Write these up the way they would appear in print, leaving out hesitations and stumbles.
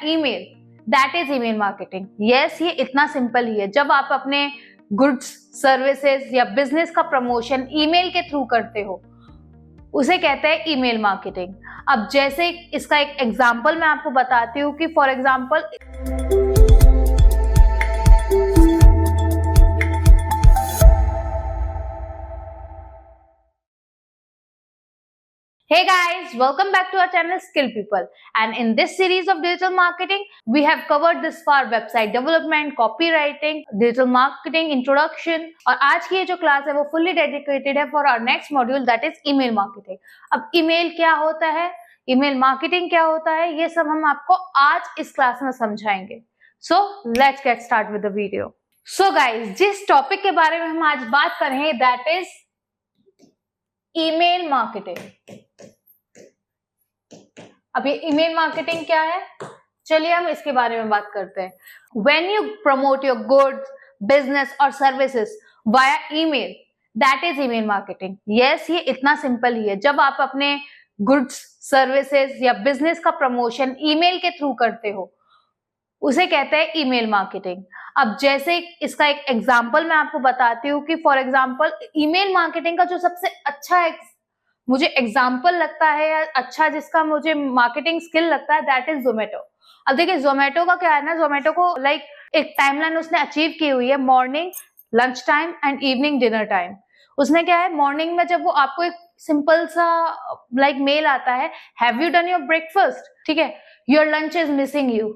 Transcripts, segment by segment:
Email, that is email marketing. Yes, ये इतना simple ही है। जब आप अपने गुड्स, सर्विसेज या बिजनेस का प्रमोशन ईमेल के थ्रू करते हो, उसे कहते हैं ईमेल मार्केटिंग। अब जैसे इसका एक एग्जांपल मैं आपको बताती हूँ कि for example Hey guys, welcome back to our channel Skill People, and in this series of digital marketing we have covered this far website development, copywriting, digital marketing introduction, और आज की ये जो क्लास है वो fully dedicated है for our next module that is email marketing। अब email क्या होता है, email marketing क्या होता है, ये सब हम आपको आज इस क्लास में समझाएंगे। So let's get start with the video। So guys, जिस टॉपिक के बारे में हम आज बात कर रहे हैं that is ईमेल मार्केटिंग। अब ये ईमेल मार्केटिंग क्या है, चलिए हम इसके बारे में बात करते हैं। When you promote your goods, business और services via email, that is email marketing। Yes, ये इतना सिंपल ही है। जब आप अपने गुड्स, सर्विसेज या बिजनेस का प्रमोशन ईमेल के थ्रू करते हो, उसे कहते हैं ईमेल मार्केटिंग। अब जैसे इसका एक एग्जांपल मैं आपको बताती हूँ कि फॉर एग्जांपल ईमेल मार्केटिंग का जो सबसे अच्छा मुझे एग्जांपल लगता है या अच्छा जिसका मुझे मार्केटिंग स्किल लगता है दैट इज जोमेटो। अब देखिए जोमेटो का क्या है ना, जोमेटो को लाइक एक टाइमलाइन उसने अचीव की हुई है, morning, lunch time and evening dinner time. उसने क्या है, मॉर्निंग में जब वो आपको एक सिंपल सा लाइक मेल आता है, have you done your breakfast, ठीक है, your lunch is missing you,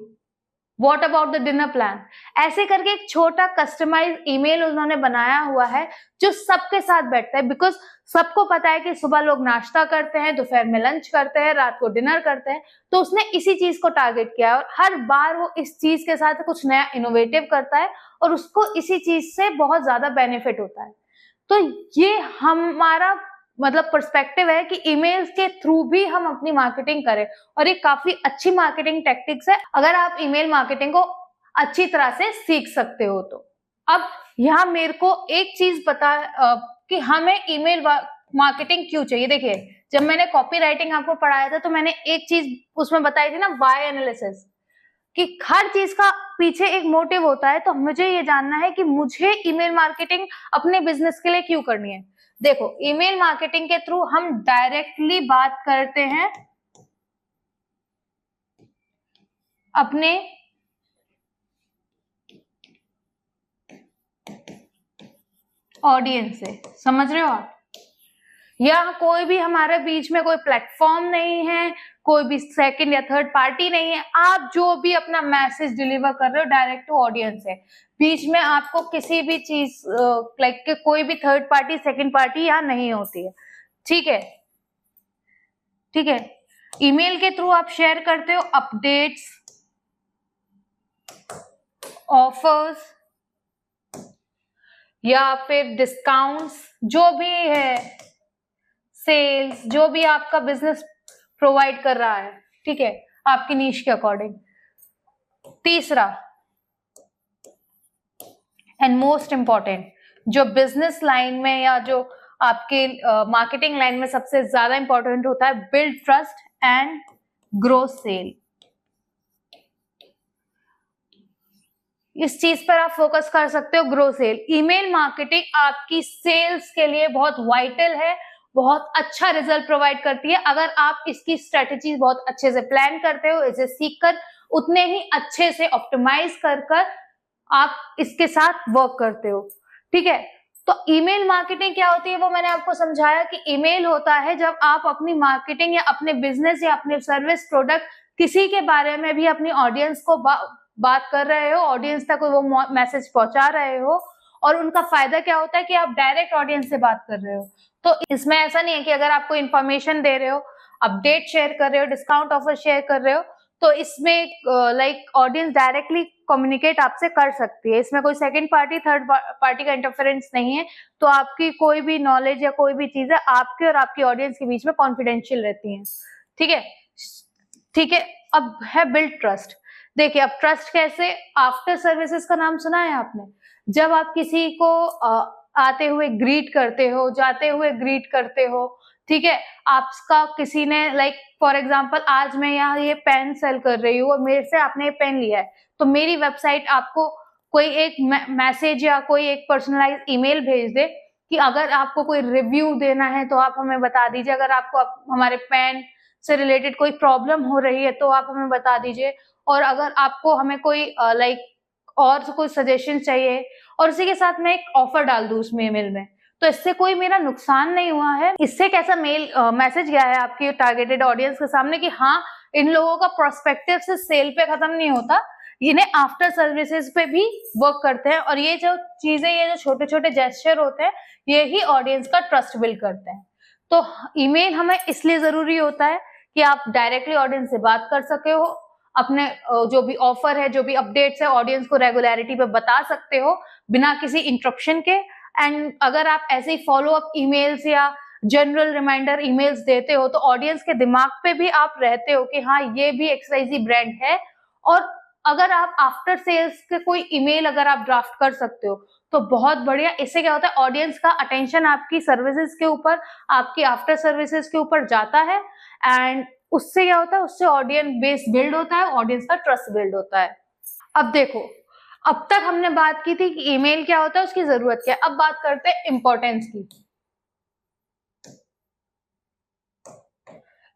What about the dinner plan? ऐसे करके एक छोटा कस्टमाइज ईमेल उन्होंने बनाया हुआ है जो सबके साथ बैठता है, बिकॉज सबको पता है कि सुबह लोग नाश्ता करते हैं, दोपहर में लंच करते हैं, रात को डिनर करते हैं। तो उसने इसी चीज को टारगेट किया है और हर बार वो इस चीज के साथ कुछ नया इनोवेटिव करता है और उसको इसी चीज से बहुत ज्यादा बेनिफिट होता है। तो ये हमारा मतलब पर्सपेक्टिव है कि ईमेल्स के थ्रू भी हम अपनी मार्केटिंग करें और ये काफी अच्छी मार्केटिंग टेक्टिक्स है अगर आप ईमेल मार्केटिंग को अच्छी तरह से सीख सकते हो तो। अब यहाँ मेरे को एक चीज पता कि हमें ईमेल मार्केटिंग क्यों चाहिए। देखिए, जब मैंने कॉपी राइटिंग आपको पढ़ाया था तो मैंने एक चीज उसमें बताई थी ना, वाई एनालिसिस, कि हर चीज का पीछे एक मोटिव होता है। तो मुझे ये जानना है कि मुझे ईमेल मार्केटिंग अपने बिजनेस के लिए क्यों करनी है। देखो, ईमेल मार्केटिंग के थ्रू हम डायरेक्टली बात करते हैं अपने ऑडियंस से, समझ रहे हो आप? या कोई भी हमारे बीच में कोई प्लेटफॉर्म नहीं है, कोई भी सेकंड या थर्ड पार्टी नहीं है, आप जो भी अपना मैसेज डिलीवर कर रहे हो डायरेक्ट टू ऑडियंस है। बीच में आपको किसी भी चीज लाइक कोई भी थर्ड पार्टी, सेकंड पार्टी यहाँ नहीं होती है, ठीक है? ठीक है, ईमेल के थ्रू आप शेयर करते हो अपडेट्स, ऑफर्स या फिर डिस्काउंट्स, जो भी है, सेल्स, जो भी आपका बिजनेस प्रोवाइड कर रहा है, ठीक है, आपकी नीश के अकॉर्डिंग। तीसरा एंड मोस्ट इंपॉर्टेंट, जो बिजनेस लाइन में या जो आपके मार्केटिंग लाइन में सबसे ज्यादा इंपॉर्टेंट होता है, build trust and grow sale. इस चीज पर आप फोकस कर सकते हो, ग्रो सेल। ईमेल मार्केटिंग आपकी सेल्स के लिए बहुत वाइटल है, बहुत अच्छा रिजल्ट प्रोवाइड करती है अगर आप इसकी स्ट्रेटेजी बहुत अच्छे से प्लान करते हो, इसे सीखकर उतने ही अच्छे से ऑप्टिमाइज कर आप इसके साथ वर्क करते हो, ठीक है? तो ईमेल मार्केटिंग क्या होती है वो मैंने आपको समझाया कि ईमेल होता है जब आप अपनी मार्केटिंग या अपने बिजनेस या अपने सर्विस प्रोडक्ट किसी के बारे में भी अपनी ऑडियंस को बात कर रहे हो, ऑडियंस तक वो मैसेज पहुंचा रहे हो और उनका फायदा क्या होता है कि आप डायरेक्ट ऑडियंस से बात कर रहे हो। तो इसमें ऐसा नहीं है कि अगर आपको इन्फॉर्मेशन दे रहे हो, अपडेट शेयर कर रहे हो, डिस्काउंट ऑफर शेयर कर रहे हो, तो इसमें लाइक ऑडियंस डायरेक्टली कम्युनिकेट आपसे कर सकती है। इसमें कोई सेकंड पार्टी, थर्ड पार्टी का इंटरफेरेंस नहीं है। तो आपकी कोई भी नॉलेज या कोई भी चीज है आपके और आपकी ऑडियंस के बीच में कॉन्फिडेंशियल रहती है, ठीक है? ठीक है, अब है बिल्ड ट्रस्ट। देखिए, अब ट्रस्ट कैसे, आफ्टर सर्विसेज का नाम सुना है आपने? जब आप किसी को आते हुए ग्रीट करते हो, जाते हुए ग्रीट करते हो, ठीक है, आपका किसी ने लाइक फॉर एग्जांपल आज मैं यहाँ ये पेन सेल कर रही हूँ और मेरे से आपने ये पेन लिया है, तो मेरी वेबसाइट आपको कोई एक मैसेज या कोई एक पर्सनलाइज ईमेल भेज दे कि अगर आपको कोई रिव्यू देना है तो आप हमें बता दीजिए, अगर आपको हमारे पेन से रिलेटेड कोई प्रॉब्लम हो रही है तो आप हमें बता दीजिए, और अगर आपको हमें कोई लाइक और कोई सजेशन चाहिए, और उसी के साथ मैं एक ऑफर डाल दूं उसमें ईमेल में, तो इससे कोई मेरा नुकसान नहीं हुआ है। इससे कैसा मेल मैसेज गया है आपकी टारगेटेड ऑडियंस के सामने कि हाँ, इन लोगों का प्रोस्पेक्टिव से सेल पे खत्म नहीं होता, इन्हें आफ्टर सर्विसेज पे भी वर्क करते हैं, और ये जो चीजें, ये जो छोटे छोटे जेस्चर होते हैं, ये ही ऑडियंस का ट्रस्ट बिल्ड करते हैं। तो ईमेल हमें इसलिए जरूरी होता है कि आप डायरेक्टली ऑडियंस से बात कर सके हो, अपने जो भी ऑफर है, जो भी अपडेट्स है, ऑडियंस को रेगुलरिटी पे बता सकते हो बिना किसी इंटरप्शन के। एंड अगर आप ऐसे ही फॉलो अप ईमेल्स या जनरल रिमाइंडर ईमेल्स देते हो तो ऑडियंस के दिमाग पे भी आप रहते हो कि हाँ, ये भी XYZ ब्रांड है। और अगर आप आफ्टर सेल्स के कोई ईमेल अगर आप ड्राफ्ट कर सकते हो तो बहुत बढ़िया। इससे क्या होता है, ऑडियंस का अटेंशन आपकी सर्विसेज के ऊपर, आपकी आफ्टर सर्विसेज के ऊपर जाता है, एंड उससे क्या होता है, उससे ऑडियंस बेस बिल्ड होता है, ऑडियंस का ट्रस्ट बिल्ड होता है। अब देखो, अब तक हमने बात की थी कि ईमेल क्या होता है, उसकी जरूरत क्या है। अब बात करते हैं इंपॉर्टेंस की।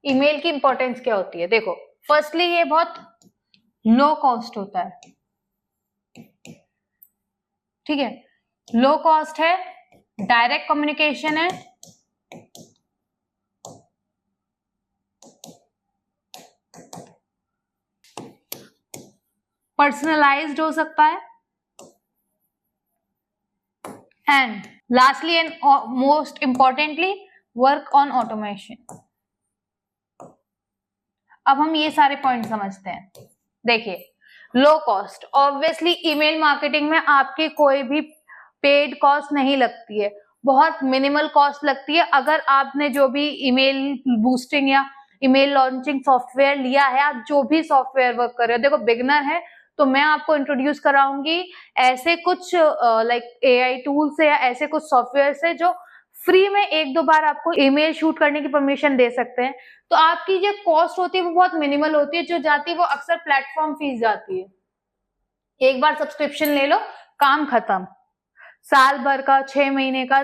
ईमेल की इंपॉर्टेंस क्या होती है? देखो, फर्स्टली ये बहुत लो कॉस्ट होता है, ठीक है, लो कॉस्ट है, डायरेक्ट कम्युनिकेशन है, पर्सनलाइज्ड हो सकता है, and lastly and most importantly work on automation. अब हम ये सारे पॉइंट समझते हैं। देखिए, low cost, obviously email marketing में आपकी कोई भी पेड कॉस्ट नहीं लगती है, बहुत मिनिमल कॉस्ट लगती है। अगर आपने जो भी ईमेल बूस्टिंग या ईमेल लॉन्चिंग सॉफ्टवेयर लिया है, आप जो भी सॉफ्टवेयर वर्क कर रहे हो, देखो बिगनर है तो मैं आपको इंट्रोड्यूस कराऊंगी ऐसे कुछ लाइक AI टूल से या ऐसे कुछ सॉफ्टवेयर से जो फ्री में 1-2 बार आपको ईमेल शूट करने की परमिशन दे सकते हैं। तो आपकी जो कॉस्ट होती है वो बहुत मिनिमल होती है, जो जाती है वो अक्सर प्लेटफॉर्म फीस जाती है। एक बार सब्सक्रिप्शन ले लो, काम खत्म। साल भर का, 6 महीने का,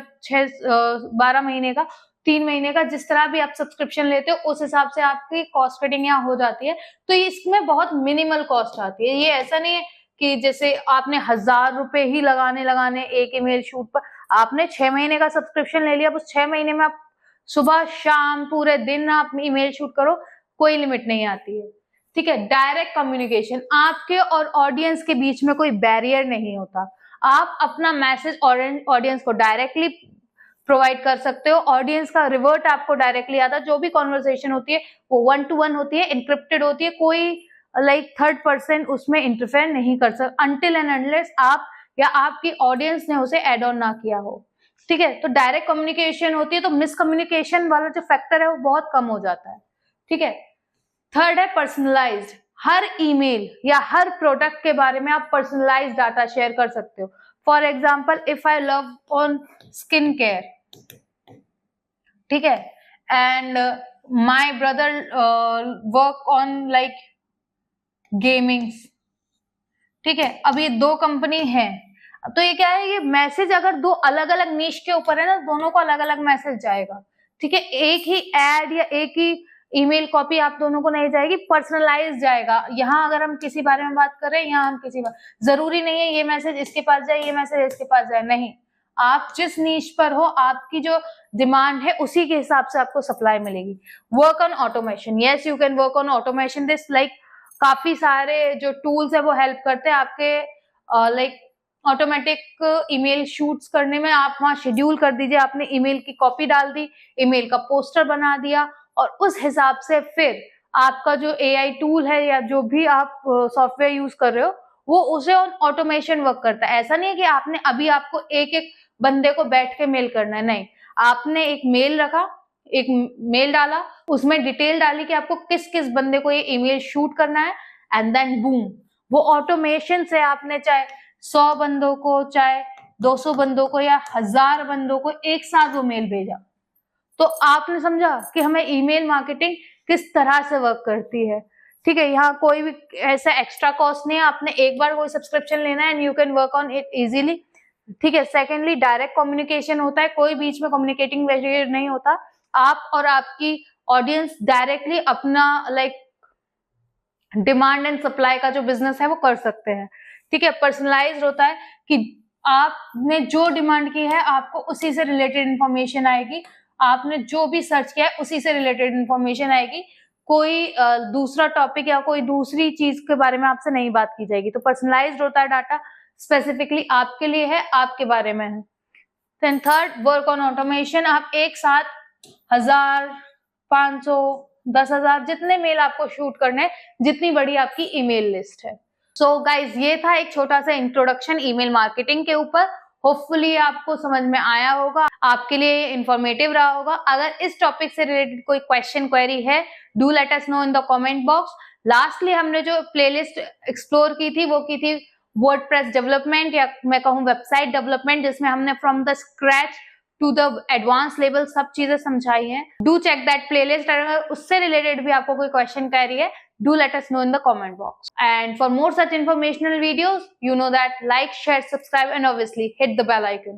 12 महीने का, 3 महीने का, जिस तरह भी आप सब्सक्रिप्शन लेते हो उस हिसाब से आपकी कॉस्ट कटिंग यहाँ हो जाती है। तो इसमें बहुत मिनिमल कॉस्ट आती है। ये ऐसा नहीं है कि जैसे आपने 1000 रुपए ही लगाने एक ईमेल शूट पर, आपने 6 महीने का सब्सक्रिप्शन ले लिया, उस 6 महीने में आप सुबह शाम पूरे दिन आप ईमेल शूट करो, कोई लिमिट नहीं आती है, ठीक है। डायरेक्ट कम्युनिकेशन, आपके और ऑडियंस के बीच में कोई बैरियर नहीं होता, आप अपना मैसेज ऑडियंस को डायरेक्टली प्रोवाइड कर सकते हो, ऑडियंस का रिवर्ट आपको डायरेक्टली आता है। जो भी कॉन्वर्सेशन होती है वो 1-to-1 होती है, इंक्रिप्टेड होती है, कोई लाइक थर्ड पर्सन उसमें इंटरफेयर नहीं कर सकता अनटिल एंड अनलेस आप या आपकी ऑडियंस ने उसे एड ऑन ना किया हो, ठीक है। तो डायरेक्ट कम्युनिकेशन होती है, तो मिसकम्युनिकेशन वाला जो फैक्टर है वो बहुत कम हो जाता है, ठीक है। थर्ड है पर्सनलाइज्ड, हर ईमेल या हर प्रोडक्ट के बारे में आप पर्सनलाइज्ड डाटा शेयर कर सकते हो। For example, if I love on skin care, ठीक है, and my brother work on like gamings, ठीक है। अब ये 2 कंपनी है, तो ये क्या है, ये मैसेज अगर 2 अलग अलग नीश के ऊपर है ना, दोनों को अलग अलग मैसेज जाएगा, ठीक है। एक ही एड या एक ही ईमेल कॉपी आप दोनों को नहीं जाएगी, पर्सनलाइज जाएगा। यहाँ अगर हम किसी बारे में बात कर रहे हैं, यहाँ हम किसी जरूरी नहीं है ये मैसेज इसके पास जाए, ये मैसेज इसके पास जाए, नहीं, आप जिस नीश पर हो, आपकी जो डिमांड है उसी के हिसाब से आपको सप्लाई मिलेगी। Work on automation, yes you can work on automation this, like काफी सारे जो टूल्स है वो हेल्प करते हैं आपके लाइक ऑटोमेटिक ईमेल शूट्स करने में। आप वहां शेड्यूल कर दीजिए, आपने ईमेल की कॉपी डाल दी, ईमेल का पोस्टर बना दिया, और उस हिसाब से फिर आपका जो AI टूल है या जो भी आप सॉफ्टवेयर यूज कर रहे हो वो उसे ऑटोमेशन वर्क करता है। ऐसा नहीं है कि आपने अभी आपको एक एक बंदे को बैठ के मेल करना है, नहीं, आपने एक मेल रखा, एक मेल डाला, उसमें डिटेल डाली कि आपको किस किस बंदे को ये ईमेल शूट करना है, एंड देन बूम, वो ऑटोमेशन से आपने चाहे 100 बंदों को, चाहे 200 बंदों को या 1000 बंदों को एक साथ वो मेल भेजा, तो आपने समझा कि हमें ईमेल मार्केटिंग किस तरह से वर्क करती है। ठीक है, यहाँ कोई भी ऐसा एक्स्ट्रा कॉस्ट नहीं है, आपने एक बार कोई सब्सक्रिप्शन लेना है and you can work on it easily. ठीक है, सेकेंडली डायरेक्ट कम्युनिकेशन होता है, कोई बीच में कम्युनिकेटिंग नहीं होता, आप और आपकी ऑडियंस डायरेक्टली अपना डिमांड एंड सप्लाई का जो बिजनेस है वो कर सकते हैं। ठीक है, पर्सनलाइज्ड होता है कि आपने जो डिमांड की है आपको उसी से रिलेटेड इंफॉर्मेशन आएगी, आपने जो भी सर्च किया है उसी से रिलेटेड इंफॉर्मेशन आएगी, कोई दूसरा टॉपिक या कोई दूसरी चीज के बारे में आपसे नहीं बात की जाएगी। तो पर्सनलाइज्ड होता है डाटा, स्पेसिफिकली आपके लिए है, आपके बारे में है। Then third, work on automation. आप एक साथ 1000, 500, 10,000 जितने मेल आपको शूट करने हैं, जितनी बड़ी आपकी ईमेल लिस्ट है। सो गाइज, ये था एक छोटा सा इंट्रोडक्शन ईमेल मार्केटिंग के ऊपर। होपफुली आपको समझ में आया होगा, आपके लिए इंफॉर्मेटिव रहा होगा। अगर इस टॉपिक से रिलेटेड कोई क्वेश्चन क्वेरी है, do let us know in the comment box. Lastly हमने जो प्लेलिस्ट एक्सप्लोर की थी वो की थी वर्डप्रेस डेवलपमेंट, या मैं कहूँ वेबसाइट डेवलपमेंट, जिसमें हमने from the scratch to the advance level सब चीजें समझाई हैं। Do check that playlist. अगर उससे रिलेटेड भी आपको कोई क्वेश्चन क्वेरी है, do let us know in the comment box. And for more such informational videos, you know that like, share, subscribe and obviously hit the bell icon.